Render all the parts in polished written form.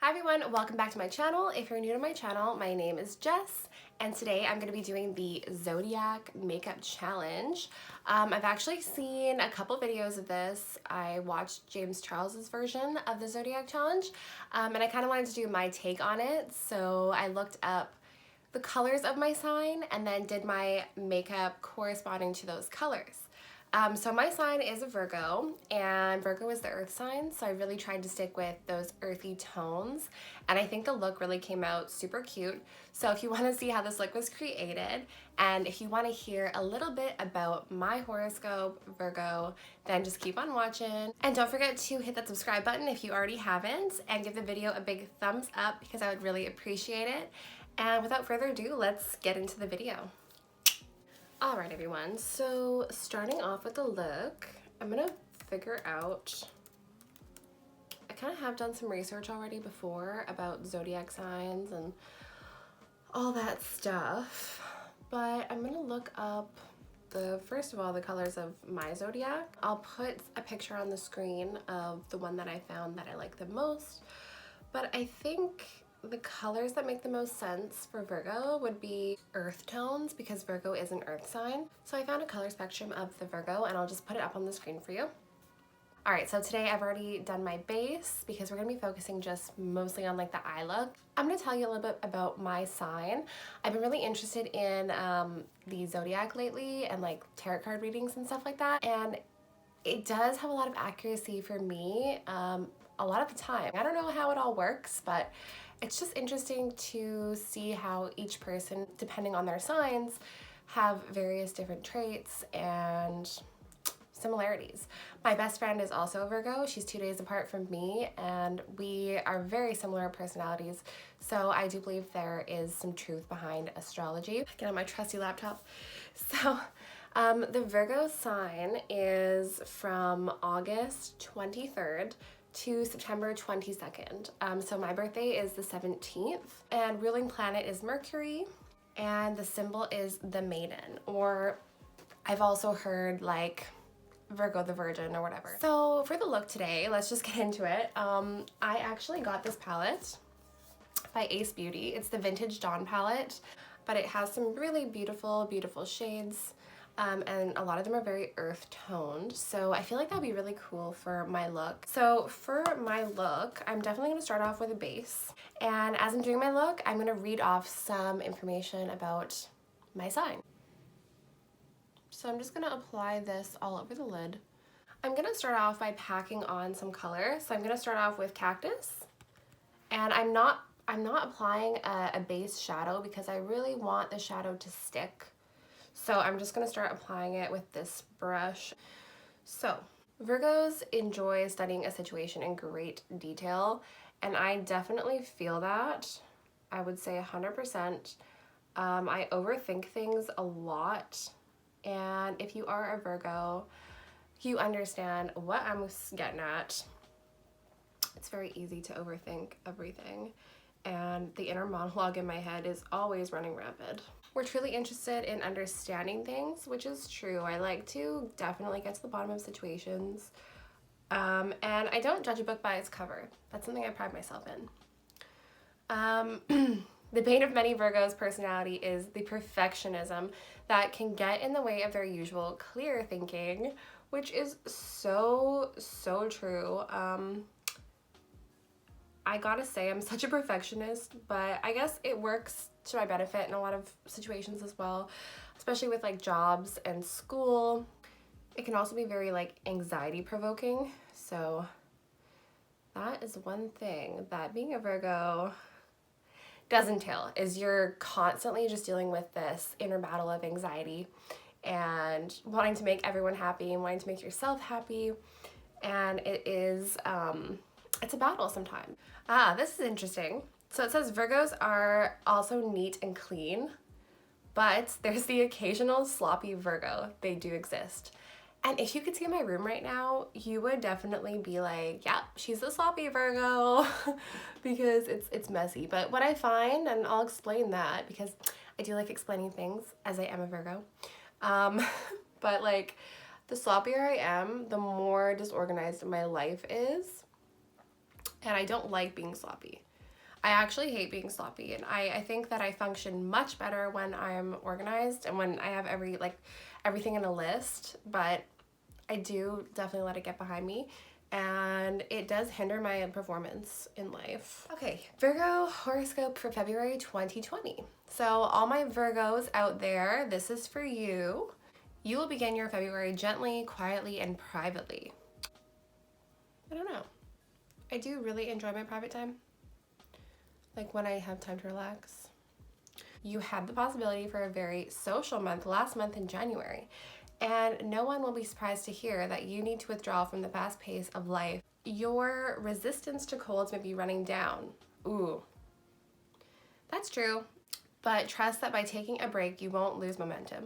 Hi everyone, welcome back to my channel. If you're new to my channel, my name is Jess, and today I'm going to be doing the Zodiac Makeup Challenge. I've actually seen a couple videos of this. I watched James Charles's version of the Zodiac Challenge, and I kind of wanted to do my take on it, so I looked up the colors of my sign and then did my makeup corresponding to those colors. So my sign is a Virgo, and Virgo is the earth sign, so I really tried to stick with those earthy tones, and I think the look really came out super cute. So if you want to see how this look was created, and if you want to hear a little bit about my horoscope, Virgo, then just keep on watching. And don't forget to hit that subscribe button if you already haven't, and give the video a big thumbs up because I would really appreciate it. And without further ado, let's get into the video. Alright everyone, so starting off with the look, I'm gonna figure out, I kind of have done some research already before about zodiac signs and all that stuff, but I'm gonna look up first of all, the colors of my zodiac. I'll put a picture on the screen of the one that I found that I like the most, but I think the colors that make the most sense for Virgo would be earth tones because Virgo is an earth sign. So I found a color spectrum of the Virgo and I'll just put it up on the screen for you. Alright, so today I've already done my base because we're going to be focusing just mostly on like the eye look. I'm going to tell you a little bit about my sign. I've been really interested in the zodiac lately and like tarot card readings and stuff like that, and it does have a lot of accuracy for me a lot of the time. I don't know how it all works, but it's just interesting to see how each person, depending on their signs, have various different traits and similarities. My best friend is also a Virgo. She's 2 days apart from me, and we are very similar personalities, so I do believe there is some truth behind astrology. Get on my trusty laptop. So the Virgo sign is from August 23rd to September 22nd. So my birthday is the 17th, and ruling planet is Mercury, and the symbol is the maiden, or I've also heard like Virgo the Virgin or whatever. So for the look today, let's just get into it. I actually got this palette by Ace Beauty. It's the Vintage Dawn palette, but it has some really beautiful, beautiful shades. And a lot of them are very earth toned, so I feel like that'd be really cool for my look. So for my look, I'm definitely going to start off with a base, and as I'm doing my look, I'm going to read off some information about my sign. So I'm just going to apply this all over the lid. I'm going to start off by packing on some color, so I'm going to start off with Cactus, and I'm not applying a base shadow because I really want the shadow to stick. So I'm just going to start applying it with this brush. So Virgos enjoy studying a situation in great detail, and I definitely feel that. I would say 100%. I overthink things a lot, and if you are a Virgo, you understand what I'm getting at. It's very easy to overthink everything, and the inner monologue in my head is always running rapid. We're truly interested in understanding things, which is true. I like to definitely get to the bottom of situations, and I don't judge a book by its cover. That's something I pride myself in. The bane of many Virgos' personality is the perfectionism that can get in the way of their usual clear thinking, which is so true. I gotta say, I'm such a perfectionist, but I guess it works to my benefit in a lot of situations as well, especially with like jobs and school. It can also be very like anxiety provoking, so that is one thing that being a Virgo does entail, is you're constantly just dealing with this inner battle of anxiety and wanting to make everyone happy and wanting to make yourself happy, and it is it's a battle sometimes. This is interesting. So it says Virgos are also neat and clean, but there's the occasional sloppy Virgo. They do exist. And if you could see my room right now, you would definitely be like, yeah, she's the sloppy Virgo because it's messy. But what I find, and I'll explain that because I do like explaining things as I am a Virgo, but like the sloppier I am, the more disorganized my life is. And I don't like being sloppy. I actually hate being sloppy, and I think that I function much better when I'm organized and when I have everything in a list, but I do definitely let it get behind me, and it does hinder my performance in life. Okay, Virgo horoscope for February 2020. So all my Virgos out there, this is for you. You will begin your February gently, quietly, and privately. I don't know. I do really enjoy my private time, like when I have time to relax. You had the possibility for a very social month last month in January, and no one will be surprised to hear that you need to withdraw from the fast pace of life. Your resistance to colds may be running down. Ooh, that's true, but trust that by taking a break, you won't lose momentum.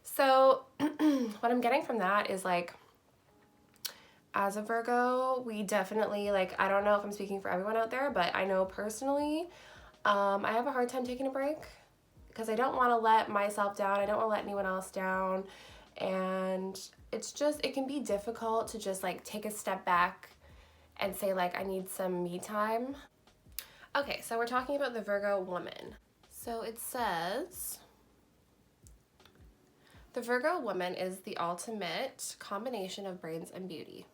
So what I'm getting from that is like, as a Virgo, we definitely, like, I don't know if I'm speaking for everyone out there, but I know personally, I have a hard time taking a break because I don't want to let myself down. I don't want to let anyone else down. And it's just, it can be difficult to just like take a step back and say like, I need some me time. Okay, so we're talking about the Virgo woman. So it says, the Virgo woman is the ultimate combination of brains and beauty.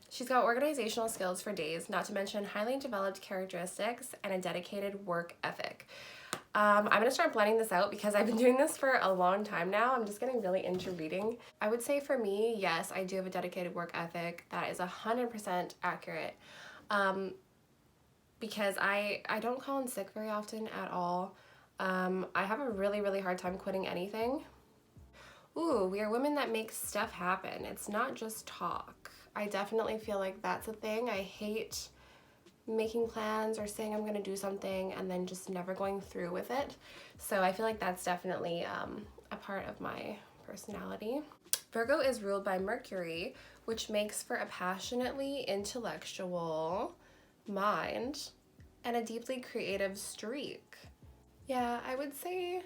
She's got organizational skills for days, not to mention highly developed characteristics and a dedicated work ethic. I'm going to start blending this out because I've been doing this for a long time now. I'm just getting really into reading. I would say for me, yes, I do have a dedicated work ethic. That is 100% accurate. Because I don't call in sick very often at all. I have a really, really hard time quitting anything. Ooh, we are women that make stuff happen. It's not just talk. I definitely feel like that's a thing. I hate making plans or saying I'm going to do something and then just never going through with it. So I feel like that's definitely a part of my personality. Virgo is ruled by Mercury, which makes for a passionately intellectual mind and a deeply creative streak. Yeah, I would say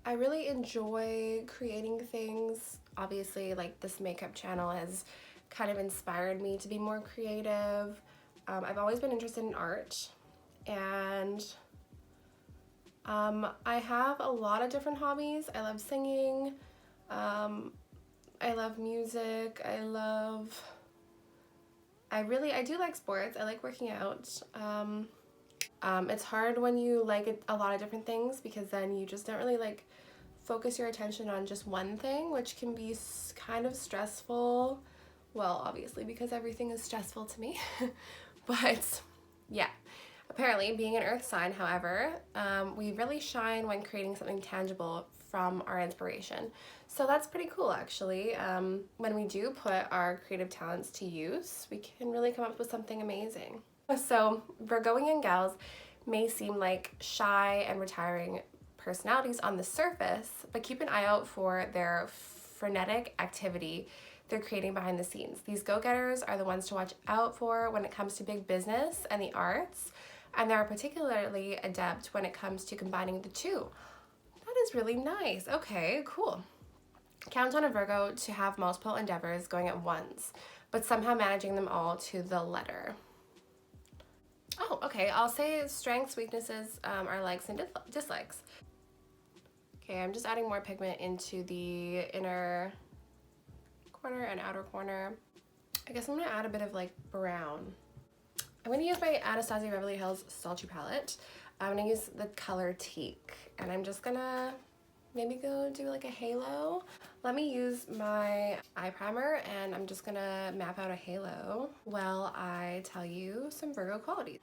I really enjoy creating things. Obviously, like this makeup channel has kind of inspired me to be more creative. I've always been interested in art, and I have a lot of different hobbies. I love singing, I love music, I do like sports. I like working out. It's hard when you like a lot of different things because then you just don't really like focus your attention on just one thing, which can be kind of stressful. Well, obviously, because everything is stressful to me. But yeah, apparently being an earth sign, however, we really shine when creating something tangible from our inspiration. So that's pretty cool, actually. When we do put our creative talents to use, we can really come up with something amazing. So Virgoian gals may seem like shy and retiring personalities on the surface, but keep an eye out for their frenetic activity they're creating behind the scenes. These go-getters are the ones to watch out for when it comes to big business and the arts, and they're particularly adept when it comes to combining the two. That is really nice. Okay, cool. Count on a Virgo to have multiple endeavors going at once, but somehow managing them all to the letter. Oh, okay, I'll say strengths, weaknesses, are likes and dislikes. Okay, I'm just adding more pigment into the inner corner and outer corner. I guess I'm gonna add a bit of like brown. I'm gonna use my Anastasia Beverly Hills Sultry palette. I'm gonna use the color Teak, and I'm just gonna maybe go do like a halo. Let me use my eye primer, and I'm just gonna map out a halo while I tell you some Virgo qualities.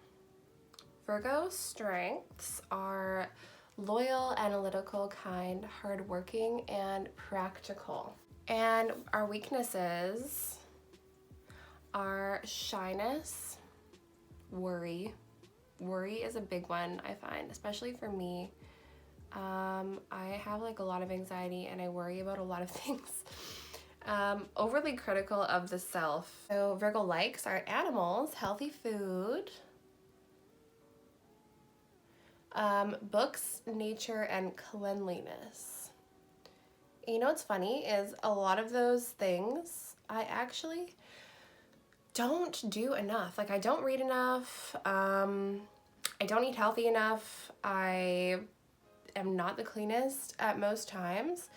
Virgo strengths are loyal, analytical, kind, hardworking, and practical. And our weaknesses are shyness, worry. Worry is a big one, I find, especially for me. I have like a lot of anxiety and I worry about a lot of things. Overly critical of the self. So Virgo likes are animals, healthy food, books, nature, and cleanliness. You know what's funny is a lot of those things I actually don't do enough. Like I don't read enough. I I don't eat healthy enough. I am not the cleanest at most times.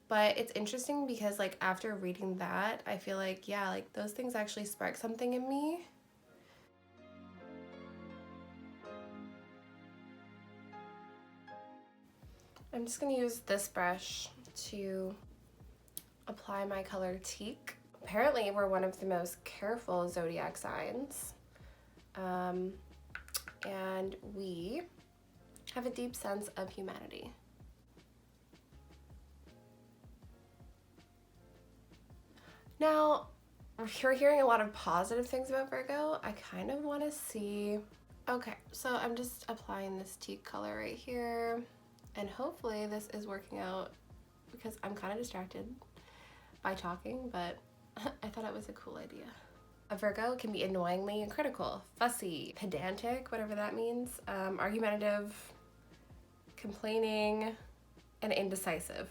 But it's interesting because like after reading that, I feel like, yeah, like those things actually spark something in me. I'm just gonna use this brush to apply my color teak. Apparently we're one of the most careful zodiac signs. And we have a deep sense of humanity. Now, we're hearing a lot of positive things about Virgo. I kind of want to see... Okay, so I'm just applying this teak color right here, and hopefully this is working out because I'm kind of distracted by talking, but I thought it was a cool idea. A Virgo can be annoyingly critical, fussy, pedantic, whatever that means, argumentative, complaining, and indecisive.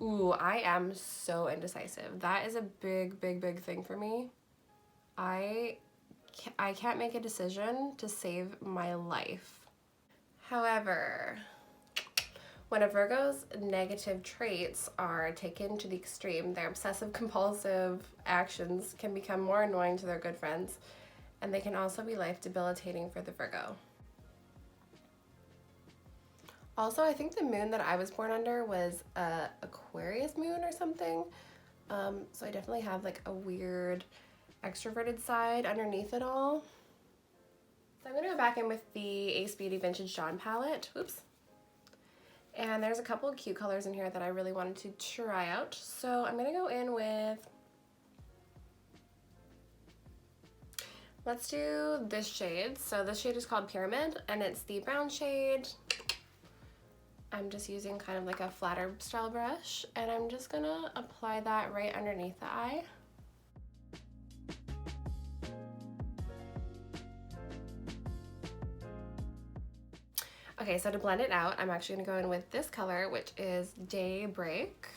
Ooh, I am so indecisive. That is a big, big, big thing for me. I can't make a decision to save my life. However, when a Virgo's negative traits are taken to the extreme, their obsessive compulsive actions can become more annoying to their good friends, and they can also be life debilitating for the Virgo. Also, I think the moon that I was born under was a Aquarius moon or something. So I definitely have like a weird extroverted side underneath it all. So I'm gonna go back in with the Ace Beauty Vintage Dawn palette. Oops. And there's a couple of cute colors in here that I really wanted to try out. So I'm gonna go in with, let's do this shade. So this shade is called Pyramid, and it's the brown shade. I'm just using kind of like a flatter style brush, and I'm just gonna apply that right underneath the eye. Okay, so to blend it out, I'm actually gonna go in with this color, which is Daybreak.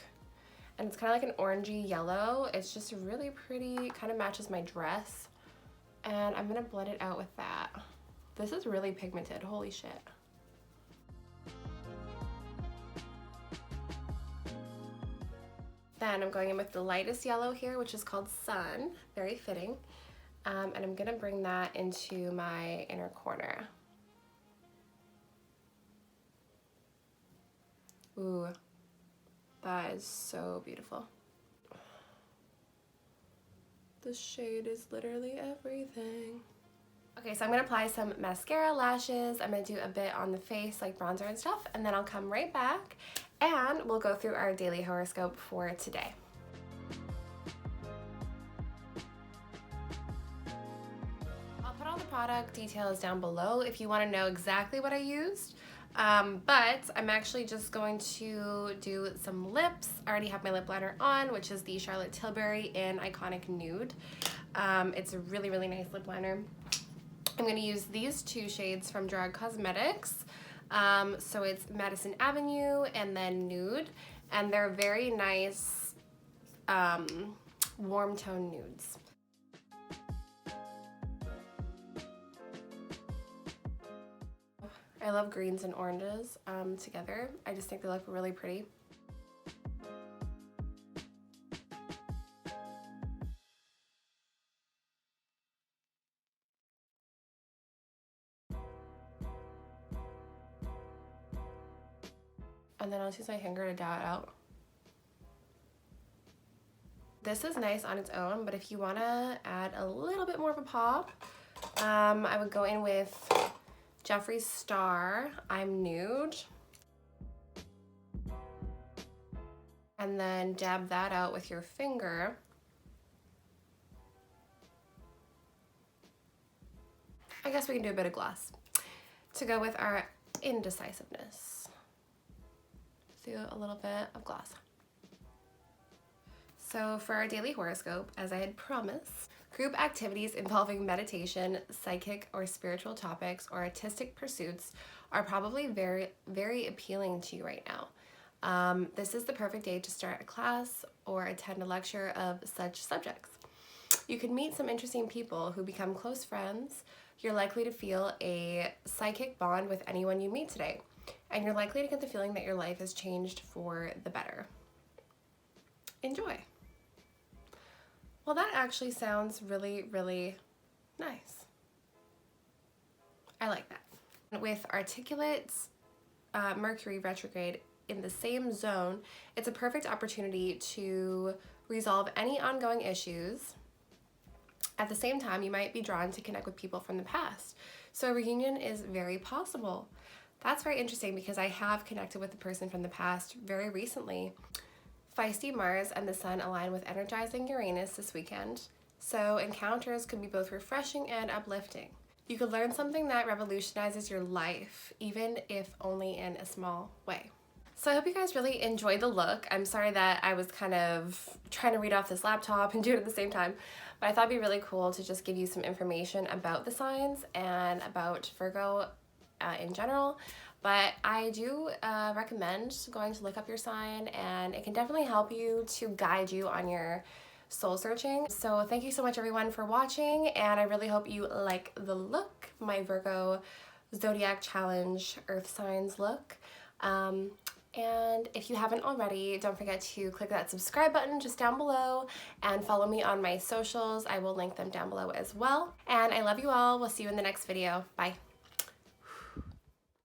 And it's kind of like an orangey yellow. It's just really pretty, kind of matches my dress. And I'm gonna blend it out with that. This is really pigmented, holy shit. Then I'm going in with the lightest yellow here, which is called Sun, very fitting. And I'm gonna bring that into my inner corner. Ooh, that is so beautiful. This shade is literally everything. Okay, so I'm gonna apply some mascara, lashes. I'm gonna do a bit on the face, like bronzer and stuff, and then I'll come right back and we'll go through our daily horoscope for today. I'll put all the product details down below if you want to know exactly what I used. But I'm actually just going to do some lips. I already have my lip liner on, which is the Charlotte Tilbury in Iconic Nude. It's a really, really nice lip liner. I'm going to use these two shades from Drag Cosmetics. So it's Madison Avenue and then Nude, and they're very nice warm tone nudes. I love greens and oranges together. I just think they look really pretty. And then I'll use my finger to dot out. This is nice on its own, but if you want to add a little bit more of a pop, I would go in with Jeffree Star, I'm Nude. And then dab that out with your finger. I guess we can do a bit of gloss to go with our indecisiveness. Do a little bit of gloss. So for our daily horoscope, as I had promised, group activities involving meditation, psychic or spiritual topics, or artistic pursuits are probably very, very appealing to you right now. This is the perfect day to start a class or attend a lecture of such subjects. You could meet some interesting people who become close friends, you're likely to feel a psychic bond with anyone you meet today, and you're likely to get the feeling that your life has changed for the better. Enjoy. Well, that actually sounds really, really nice. I like that. With articulate Mercury retrograde in the same zone, it's a perfect opportunity to resolve any ongoing issues. At the same time, you might be drawn to connect with people from the past. So a reunion is very possible. That's very interesting because I have connected with a person from the past very recently. Feisty Mars and the Sun align with energizing Uranus this weekend, so encounters could be both refreshing and uplifting. You could learn something that revolutionizes your life, even if only in a small way. So I hope you guys really enjoyed the look. I'm sorry that I was kind of trying to read off this laptop and do it at the same time, but I thought it'd be really cool to just give you some information about the signs and about Virgo in general. But I do recommend going to look up your sign, and it can definitely help you to guide you on your soul searching. So thank you so much everyone for watching, and I really hope you like the look, my Virgo Zodiac Challenge Earth Signs look. And if you haven't already, don't forget to click that subscribe button just down below and follow me on my socials. I will link them down below as well. And I love you all. We'll see you in the next video. Bye.